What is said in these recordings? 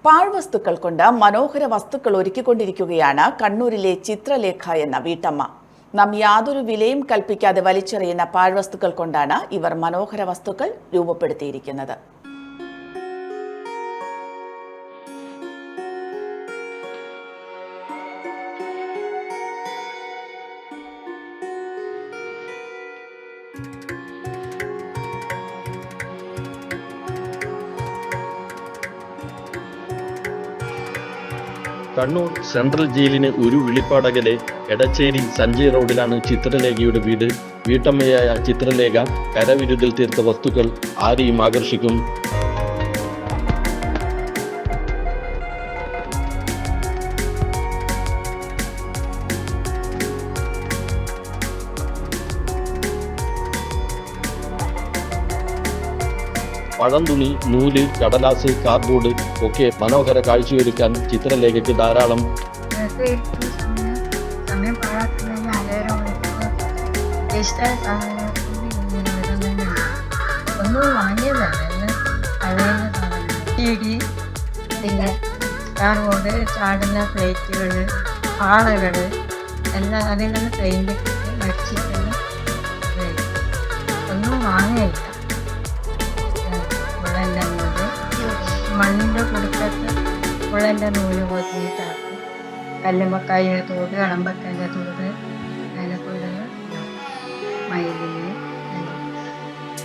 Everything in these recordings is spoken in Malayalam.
പാഴ്വസ്തുക്കൾ കൊണ്ട് മനോഹര വസ്തുക്കൾ ഒരുക്കിക്കൊണ്ടിരിക്കുകയാണ് കണ്ണൂരിലെ ചിത്രലേഖ എന്ന വീട്ടമ്മ. നാം യാതൊരു വിലയും കൽപ്പിക്കാതെ വലിച്ചെറിയുന്ന പാഴ്വസ്തുക്കൾ കൊണ്ടാണ് ഇവർ മനോഹര വസ്തുക്കൾ രൂപപ്പെടുത്തിയിരിക്കുന്നത്. കണ്ണൂർ സെൻട്രൽ ജയിലിന് ഒരു വിളിപ്പാടകലെ എടച്ചേരി സഞ്ജയ് റോഡിലാണ് ചിത്രലേഖയുടെ വീട്. വീട്ടമ്മയായ ചിത്രലേഖ കരവിരുതിൽ തീർത്ത വസ്തുക്കൾ ആരെയും ആകർഷിക്കും. പഴംതുണി, നൂല്, കടലാസ്, കാർഡ്ബോർഡ് ഒക്കെ മനോഹര കാഴ്ചയൊരുക്കാൻ ചിത്രലേഖയ്ക്ക് ധാരാളം. ഒന്നും വാങ്ങിയതല്ല, ടി.വി, പിന്നെ കാർഡ്ബോർഡ്, ചാടുന്ന പ്ലേറ്റുകൾ, ആളകൾ എല്ലാം അതിൽ നിന്ന് പെയിൻ്റ് മടിച്ചിട്ടുള്ള ഒന്നും വാങ്ങിയില്ല. മണ്ണിൻ്റെ കുടുക്കത്ത് ഉള്ളൻ്റെ നൂല് പോറ്റിയിട്ടാക്കും. കല്ലുമ്മക്കായ തോട്, അളമ്പക്കൻ്റെ തോട്, അതിനെക്കൊണ്ട് മയിലിന്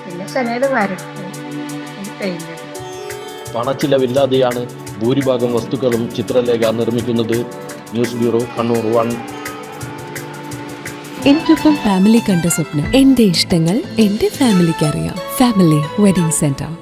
പിന്നെ ചിലത് വരട്ട് പെയിൻ്റ്. പണച്ചിലവില്ലാതെയാണ് ഭൂരിഭാഗം വസ്തുക്കളും ചിത്രലേഖ നിർമ്മിക്കുന്നത്. News bureau, Kannur 1. എനിക്കൊപ്പം ഫാമിലി കണ്ട സ്വപ്നം. എന്റെ ഇഷ്ടങ്ങൾ എന്റെ ഫാമിലിക്ക് അറിയാം. Family wedding centre.